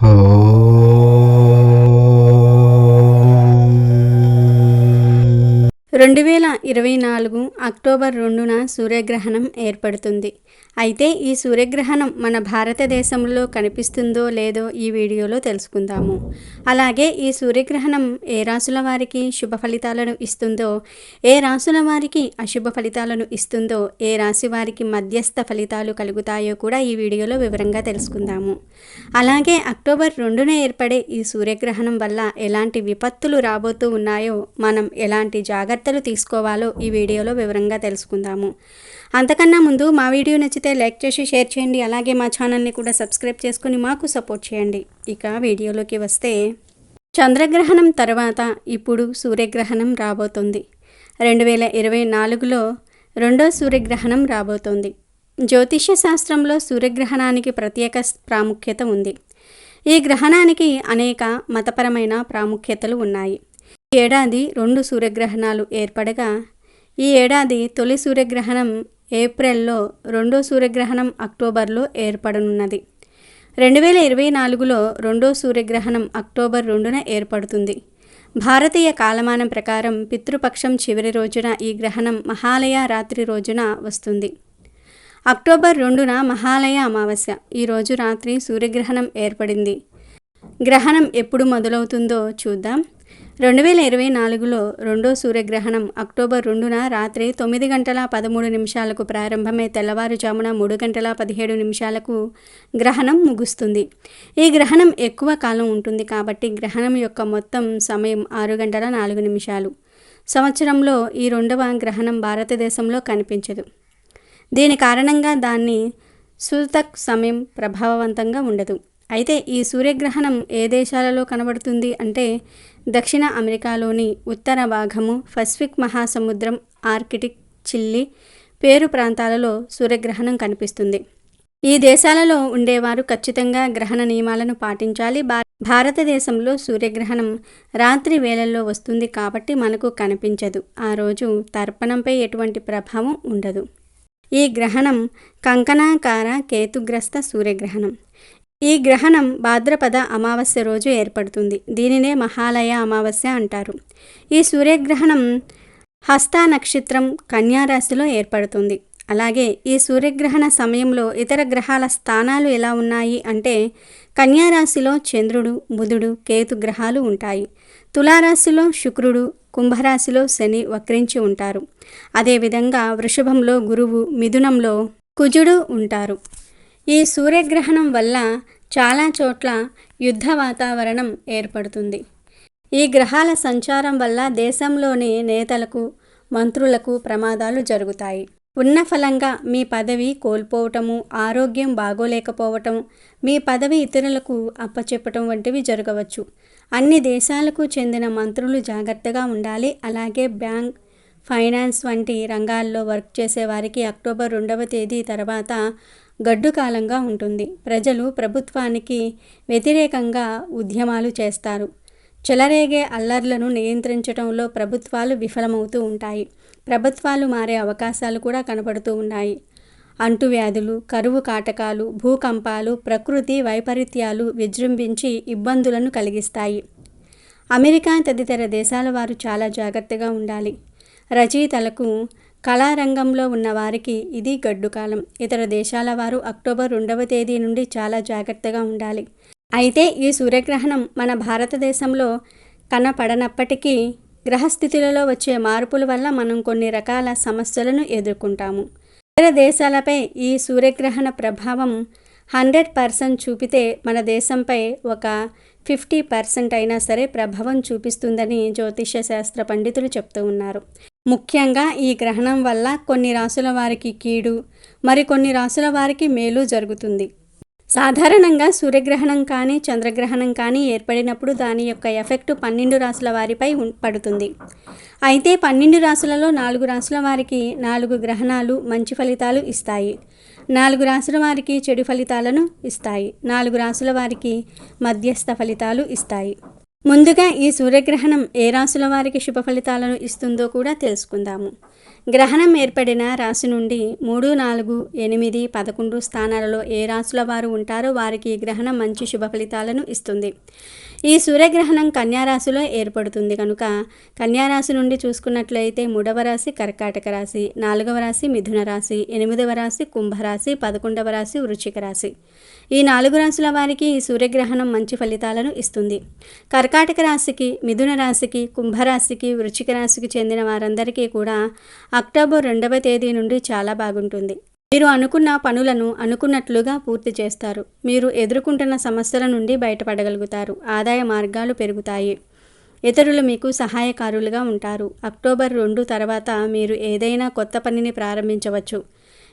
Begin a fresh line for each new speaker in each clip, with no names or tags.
2024 October 2న సూర్యగ్రహణం ఏర్పడుతుంది. అయితే ఈ సూర్యగ్రహణం మన భారతదేశంలో కనిపిస్తుందో లేదో ఈ వీడియోలో తెలుసుకుందాము. అలాగే ఈ సూర్యగ్రహణం ఏ రాశుల వారికి శుభ ఫలితాలను ఇస్తుందో, ఏ రాశుల వారికి అశుభ ఫలితాలను ఇస్తుందో, ఏ రాశి వారికి మధ్యస్థ ఫలితాలు కలుగుతాయో కూడా ఈ వీడియోలో వివరంగా తెలుసుకుందాము. అలాగే అక్టోబర్ 2న ఏర్పడే ఈ సూర్యగ్రహణం వల్ల ఎలాంటి విపత్తులు రాబోతూ ఉన్నాయో, మనం ఎలాంటి జాగ్రత్తలు తీసుకోవాలో ఈ వీడియోలో వివరంగా తెలుసుకుందాము. అంతకన్నా ముందు మా వీడియో నచ్చితే లైక్ చేసి షేర్ చేయండి. అలాగే మా ఛానల్ని కూడా సబ్స్క్రైబ్ చేసుకుని మాకు సపోర్ట్ చేయండి. ఇక వీడియోలోకి వస్తే, చంద్రగ్రహణం తర్వాత ఇప్పుడు సూర్యగ్రహణం రాబోతుంది. 2024లో రెండో సూర్యగ్రహణం రాబోతోంది. జ్యోతిష్య శాస్త్రంలో సూర్యగ్రహణానికి ప్రత్యేక ప్రాముఖ్యత ఉంది. ఈ గ్రహణానికి అనేక మతపరమైన ప్రాముఖ్యతలు ఉన్నాయి. ఈ ఏడాది 2 సూర్యగ్రహణాలు ఏర్పడగా, ఈ ఏడాది తొలి సూర్యగ్రహణం ఏప్రిల్లో, రెండో సూర్యగ్రహణం అక్టోబర్లో ఏర్పడనున్నది. 2024లో రెండో సూర్యగ్రహణం అక్టోబర్ 2న ఏర్పడుతుంది. భారతీయ కాలమానం ప్రకారం పితృపక్షం చివరి రోజున ఈ గ్రహణం మహాలయ రాత్రి రోజున వస్తుంది. అక్టోబర్ 2న మహాలయ అమావాస్య. ఈరోజు రాత్రి సూర్యగ్రహణం ఏర్పడింది. గ్రహణం ఎప్పుడు మొదలవుతుందో చూద్దాం. 2024లో రెండో సూర్యగ్రహణం అక్టోబర్ 2న రాత్రి 9:13 ప్రారంభమై తెల్లవారుజామున 3:17 గ్రహణం ముగుస్తుంది. ఈ గ్రహణం ఎక్కువ కాలం ఉంటుంది కాబట్టి గ్రహణం యొక్క మొత్తం సమయం 6:04. సంవత్సరంలో ఈ రెండవ గ్రహణం భారతదేశంలో కనిపించదు. దీని కారణంగా దాన్ని సూతక్ సమయం ప్రభావవంతంగా ఉండదు. అయితే ఈ సూర్యగ్రహణం ఏ దేశాలలో కనబడుతుంది అంటే, దక్షిణ అమెరికాలోని ఉత్తర భాగము, పసిఫిక్ మహాసముద్రం, ఆర్కిటిక్, చిల్లీ, పేరు ప్రాంతాలలో సూర్యగ్రహణం కనిపిస్తుంది. ఈ దేశాలలో ఉండేవారు ఖచ్చితంగా గ్రహణ నియమాలను పాటించాలి. భారతదేశంలో సూర్యగ్రహణం రాత్రి వేళల్లో వస్తుంది కాబట్టి మనకు కనిపించదు. ఆ రోజు తర్పణంపై ఎటువంటి ప్రభావం ఉండదు. ఈ గ్రహణం కంకణాకార కేతుగ్రస్త సూర్యగ్రహణం. ఈ గ్రహణం భాద్రపద అమావాస్య రోజు ఏర్పడుతుంది. దీనినే మహాలయ అమావాస్య అంటారు. ఈ సూర్యగ్రహణం హస్త నక్షత్రం కన్యారాశిలో ఏర్పడుతుంది. అలాగే ఈ సూర్యగ్రహణ సమయంలో ఇతర గ్రహాల స్థానాలు ఎలా ఉన్నాయి అంటే, కన్యారాశిలో చంద్రుడు, బుధుడు, కేతు గ్రహాలు ఉంటాయి. తులారాశిలో శుక్రుడు, కుంభరాశిలో శని వక్రించి ఉంటారు. అదేవిధంగా వృషభంలో గురువు, మిథునంలో కుజుడు ఉంటారు. ఈ సూర్యగ్రహణం వల్ల చాలా చోట్ల యుద్ధ వాతావరణం ఏర్పడుతుంది. ఈ గ్రహాల సంచారం వల్ల దేశంలోని నేతలకు, మంత్రులకు ప్రమాదాలు జరుగుతాయి. ఉన్న ఫలంగా మీ పదవి కోల్పోవటము, ఆరోగ్యం బాగోలేకపోవటం, మీ పదవి ఇతరులకు అప్పచెప్పటం వంటివి జరగవచ్చు. అన్ని దేశాలకు చెందిన మంత్రులు జాగ్రత్తగా ఉండాలి. అలాగే బ్యాంక్, ఫైనాన్స్ వంటి రంగాల్లో వర్క్ చేసే వారికి అక్టోబర్ 2వ తేదీ తర్వాత గడ్డు కాలంగా ఉంటుంది. ప్రజలు ప్రభుత్వానికి వ్యతిరేకంగా ఉద్యమాలు చేస్తారు. చెలరేగే అల్లర్లను నియంత్రించడంలో ప్రభుత్వాలు విఫలమవుతూ ఉంటాయి. ప్రభుత్వాలు మారే అవకాశాలు కూడా కనబడుతూ ఉన్నాయి. అంటువ్యాధులు, కరువు కాటకాలు, భూకంపాలు, ప్రకృతి వైపరీత్యాలు విజృంభించి ఇబ్బందులను కలిగిస్తాయి. అమెరికా తదితర దేశాల వారు చాలా జాగ్రత్తగా ఉండాలి. రచయితలకు, కళారంగంలో ఉన్న వారికి ఇది గడ్డు కాలం. ఇతర దేశాల వారు అక్టోబర్ 2వ తేదీ నుండి చాలా జాగ్రత్తగా ఉండాలి. అయితే ఈ సూర్యగ్రహణం మన భారతదేశంలో కనపడనప్పటికీ గ్రహస్థితులలో వచ్చే మార్పుల వల్ల మనం కొన్ని రకాల సమస్యలను ఎదుర్కొంటాము. ఇతర దేశాలపై ఈ సూర్యగ్రహణ ప్రభావం 100% చూపితే మన దేశంపై ఒక 50% అయినా సరే ప్రభావం చూపిస్తుందని జ్యోతిష్య శాస్త్ర పండితులు చెప్తూ ఉన్నారు. ముఖ్యంగా ఈ గ్రహణం వల్ల కొన్ని రాశుల వారికి కీడు, మరికొన్ని రాశుల వారికి మేలు జరుగుతుంది. సాధారణంగా సూర్యగ్రహణం కానీ చంద్రగ్రహణం కానీ ఏర్పడినప్పుడు దాని యొక్క ఎఫెక్టు 12 రాశుల వారిపై పడుతుంది. అయితే 12 రాశులలో 4 రాశుల వారికి 4 గ్రహణాలు మంచి ఫలితాలు ఇస్తాయి. 4 రాశుల వారికి చెడు ఫలితాలను ఇస్తాయి. 4 రాశుల వారికి మధ్యస్థ ఫలితాలు ఇస్తాయి. ముందుగా ఈ సూర్యగ్రహణం ఏ రాశుల వారికి శుభ ఫలితాలను ఇస్తుందో కూడా తెలుసుకుందాము. గ్రహణం ఏర్పడిన రాశి నుండి 3, 4, 8, 11 స్థానాలలో ఏ రాశుల వారు ఉంటారో వారికి గ్రహణం మంచి శుభ ఫలితాలను ఇస్తుంది. ఈ సూర్యగ్రహణం కన్యారాశిలో ఏర్పడుతుంది కనుక కన్యారాశి నుండి చూసుకున్నట్లయితే 3వ రాశి కర్కాటక రాశి, 4వ రాశి మిథున రాశి, 8వ రాశి కుంభరాశి, 11వ రాశి వృశ్చిక రాశి. ఈ 4 రాశుల వారికి ఈ సూర్యగ్రహణం మంచి ఫలితాలను ఇస్తుంది. కర్కాటక రాశికి, మిథున రాశికి, కుంభరాశికి, వృశ్చిక రాశికి చెందిన వారందరికీ కూడా అక్టోబర్ 2వ తేదీ నుండి చాలా బాగుంటుంది. మీరు అనుకున్న పనులను అనుకున్నట్లుగా పూర్తి చేస్తారు. మీరు ఎదుర్కొంటున్న సమస్యల నుండి బయటపడగలుగుతారు. ఆదాయ మార్గాలు పెరుగుతాయి. ఇతరులు మీకు సహాయకారులుగా ఉంటారు. అక్టోబర్ 2 తర్వాత మీరు ఏదైనా కొత్త పనిని ప్రారంభించవచ్చు.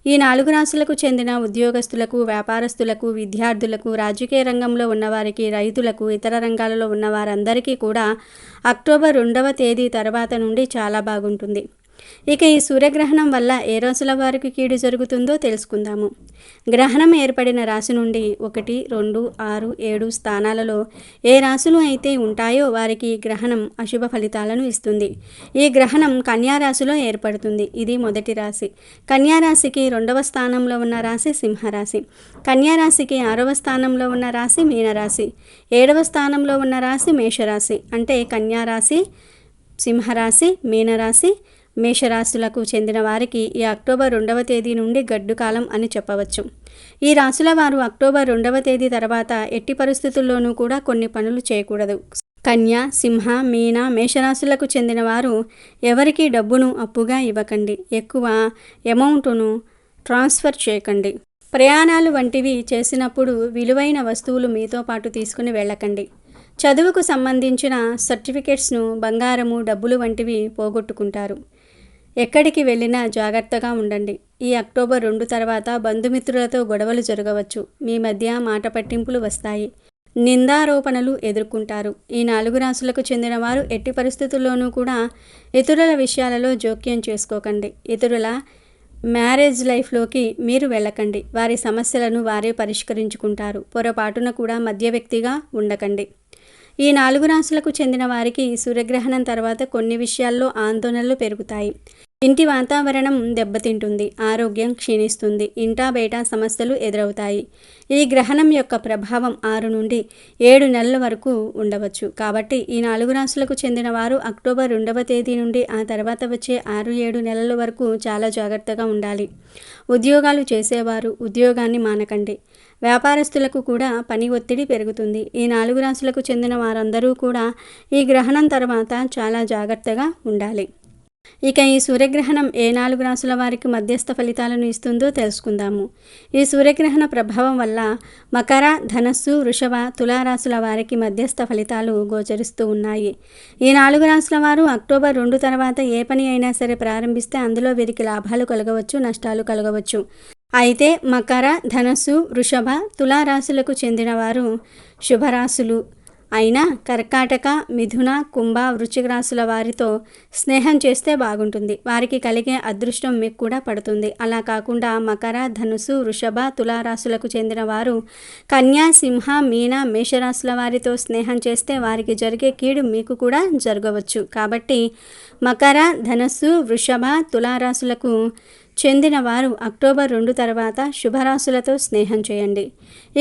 ఈ 4 రాశులకు చెందిన ఉద్యోగస్తులకు, వ్యాపారస్తులకు, విద్యార్థులకు, రాజకీయ రంగంలో ఉన్నవారికి, రైతులకు, ఇతర రంగాలలో ఉన్న వారందరికీ కూడా అక్టోబర్ 2వ తేదీ తర్వాత నుండి చాలా బాగుంటుంది. ఇక ఈ సూర్యగ్రహణం వల్ల ఏ రాశుల వారికి కీడు జరుగుతుందో తెలుసుకుందాము. గ్రహణం ఏర్పడిన రాశి నుండి 1, 2, 6, 7 స్థానాలలో ఏ రాశులు అయితే ఉంటాయో వారికి గ్రహణం అశుభ ఫలితాలను ఇస్తుంది. ఈ గ్రహణం కన్యా రాశిలో ఏర్పడుతుంది. ఇది మొదటి రాశి. కన్యా రాశికి 2వ స్థానంలో ఉన్న రాశి సింహరాశి. కన్యా రాశికి 6వ స్థానంలో ఉన్న రాశి మీనరాశి. 7వ స్థానంలో ఉన్న రాశి మేషరాశి. అంటే కన్యా రాశి, సింహరాశి, మీనరాశి, మేషరాశులకు చెందిన వారికి ఈ అక్టోబర్ 2వ తేదీ నుండి గడ్డు కాలం అని చెప్పవచ్చు. ఈ రాశుల వారు అక్టోబర్ 2వ తేదీ తర్వాత ఎట్టి పరిస్థితుల్లోనూ కూడా కొన్ని పనులు చేయకూడదు. కన్య, సింహ, మీన, మేషరాశులకు చెందిన వారు ఎవరికి డబ్బును అప్పుగా ఇవ్వకండి. ఎక్కువ అమౌంట్ను ట్రాన్స్ఫర్ చేయకండి. ప్రయాణాలు వంటివి చేసినప్పుడు విలువైన వస్తువులు మీతో పాటు తీసుకుని వెళ్ళకండి. చదువుకు సంబంధించిన సర్టిఫికెట్స్ను, బంగారము, డబ్బులు వంటివి పోగొట్టుకుంటారు. ఎక్కడికి వెళ్ళినా జాగ్రత్తగా ఉండండి. ఈ అక్టోబర్ 2 తర్వాత బంధుమిత్రులతో గొడవలు జరగవచ్చు. మీ మధ్య మాట పట్టింపులు వస్తాయి. నిందారోపణలు ఎదుర్కొంటారు. ఈ 4 రాశులకు చెందిన వారు ఎట్టి పరిస్థితుల్లోనూ కూడా ఇతరుల విషయాలలో జోక్యం చేసుకోకండి. ఇతరుల మ్యారేజ్ లైఫ్లోకి మీరు వెళ్ళకండి. వారి సమస్యలను వారే పరిష్కరించుకుంటారు. పొరపాటున కూడా మధ్య వ్యక్తిగా ఉండకండి. ఈ 4 రాశులకు చెందిన వారికి సూర్యగ్రహణం తర్వాత కొన్ని విషయాల్లో ఆందోళనలు పెరుగుతాయి. ఇంటి వాతావరణం దెబ్బతింటుంది. ఆరోగ్యం క్షీణిస్తుంది. ఇంటా బయట సమస్యలు ఎదురవుతాయి. ఈ గ్రహణం యొక్క ప్రభావం 6 నుండి 7 నెలల వరకు ఉండవచ్చు. కాబట్టి ఈ 4 రాశులకు చెందిన వారు అక్టోబర్ 2వ తేదీ నుండి ఆ తర్వాత వచ్చే 6-7 నెలల వరకు చాలా జాగ్రత్తగా ఉండాలి. ఉద్యోగాలు చేసేవారు ఉద్యోగాన్ని మానకండి. వ్యాపారస్తులకు కూడా పని ఒత్తిడి పెరుగుతుంది. ఈ 4 రాశులకు చెందిన వారందరూ కూడా ఈ గ్రహణం తర్వాత చాలా జాగ్రత్తగా ఉండాలి. ఇక ఈ సూర్యగ్రహణం ఏ 4 రాశుల వారికి మధ్యస్థ ఫలితాలను ఇస్తుందో తెలుసుకుందాము. ఈ సూర్యగ్రహణ ప్రభావం వల్ల మకర, ధనస్సు, వృషభ, తులారాశుల వారికి మధ్యస్థ ఫలితాలు గోచరిస్తూ ఉన్నాయి. ఈ 4 రాశుల వారు అక్టోబర్ 2 తర్వాత ఏ పని అయినా సరే ప్రారంభిస్తే అందులో వీరికి లాభాలు కలగవచ్చు, నష్టాలు కలగవచ్చు. అయితే మకర, ధనస్సు, వృషభ, తులారాశులకు చెందిన వారు శుభరాశులు అయినా కర్కాటక, మిథున, కుంభ, వృశ్చిక రాశుల వారితో స్నేహం చేస్తే బాగుంటుంది. వారికి కలిగే అదృష్టం మీకు కూడా పడుతుంది. అలా కాకుండా మకర, ధనుసు, వృషభ, తులారాశులకు చెందిన వారు కన్యా, సింహ, మీన, మేషరాశుల వారితో స్నేహం చేస్తే వారికి జరిగే కీడు మీకు కూడా జరగవచ్చు. కాబట్టి మకర, ధనస్సు, వృషభ, తులారాశులకు చెందిన వారు అక్టోబర్ 2 తర్వాత శుభరాశులతో స్నేహం చేయండి.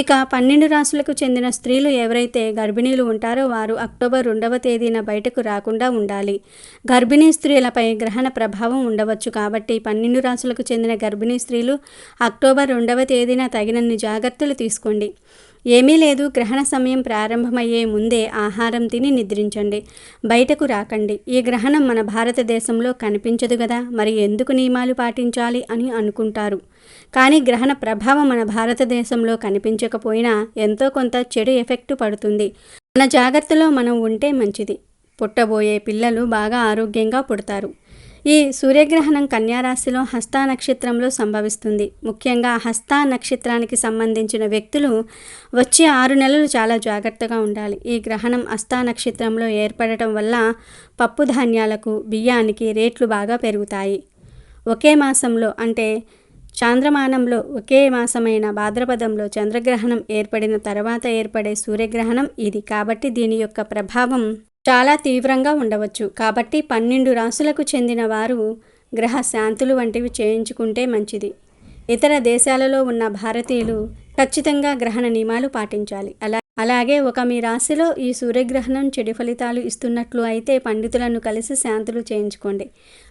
ఇక 12 రాశులకు చెందిన స్త్రీలు ఎవరైతే గర్భిణీలు ఉంటారో వారు అక్టోబర్ 2వ తేదీన బయటకు రాకుండా ఉండాలి. గర్భిణీ స్త్రీలపై గ్రహణ ప్రభావం ఉండవచ్చు. కాబట్టి 12 రాశులకు చెందిన గర్భిణీ స్త్రీలు అక్టోబర్ 2వ తేదీన తగినన్ని జాగ్రత్తలు తీసుకోండి. ఏమీ లేదు, గ్రహణ సమయం ప్రారంభమయ్యే ముందే ఆహారం తిని నిద్రించండి. బయటకు రాకండి. ఈ గ్రహణం మన భారతదేశంలో కనిపించదు కదా, మరి ఎందుకు నియమాలు పాటించాలి అని అనుకుంటారు. కానీ గ్రహణ ప్రభావం మన భారతదేశంలో కనిపించకపోయినా ఎంతో కొంత చెడు ఎఫెక్ట్ పడుతుంది. మన జాగ్రత్తలో మనం ఉంటే మంచిది. పుట్టబోయే పిల్లలు బాగా ఆరోగ్యంగా పుడతారు. ఈ సూర్యగ్రహణం కన్యారాశిలో హస్త నక్షత్రంలో సంభవిస్తుంది. ముఖ్యంగా హస్త నక్షత్రానికి సంబంధించిన వ్యక్తులు వచ్చే 6 నెలలు చాలా జాగ్రత్తగా ఉండాలి. ఈ గ్రహణం హస్త నక్షత్రంలో ఏర్పడటం వల్ల పప్పు ధాన్యాలకు, బియ్యానికి రేట్లు బాగా పెరుగుతాయి. ఒకే మాసంలో అంటే చాంద్రమానంలో ఒకే మాసమైన భాద్రపదంలో చంద్రగ్రహణం ఏర్పడిన తర్వాత ఏర్పడే సూర్యగ్రహణం ఇది. కాబట్టి దీని యొక్క ప్రభావం చాలా తీవ్రంగా ఉండవచ్చు. కాబట్టి 12 రాశులకు చెందిన వారు గ్రహ శాంతులు వంటివి చేయించుకుంటే మంచిది. ఇతర దేశాలలో ఉన్న భారతీయులు ఖచ్చితంగా గ్రహణ నియమాలు పాటించాలి. అలాగే మీ రాశిలో ఈ సూర్యగ్రహణం చెడు ఫలితాలు ఇస్తున్నట్లు అయితే పండితులను కలిసి శాంతులు చేయించుకోండి.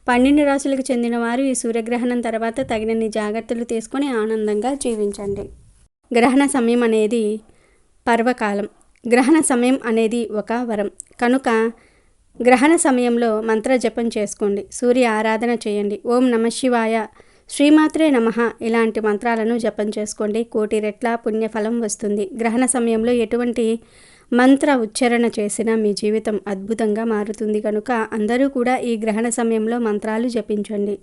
12 రాశులకు చెందిన వారు ఈ సూర్యగ్రహణం తర్వాత తగినన్ని జాగ్రత్తలు తీసుకొని ఆనందంగా జీవించండి. గ్రహణ సమయం అనేది పర్వకాలం. గ్రహణ సమయం అనేది ఒక వరం కనుక గ్రహణ సమయంలో మంత్ర జపం చేసుకోండి. సూర్య ఆరాధన చేయండి. ఓం నమఃశివాయ, శ్రీమాత్రే నమః ఇలాంటి మంత్రాలను జపం చేసుకోండి. 1,000,000 రెట్ల పుణ్యఫలం వస్తుంది. గ్రహణ సమయంలో ఎటువంటి మంత్ర ఉచ్చారణ చేసినా మీ జీవితం అద్భుతంగా మారుతుంది కనుక అందరూ కూడా ఈ గ్రహణ సమయంలో మంత్రాలు జపించండి.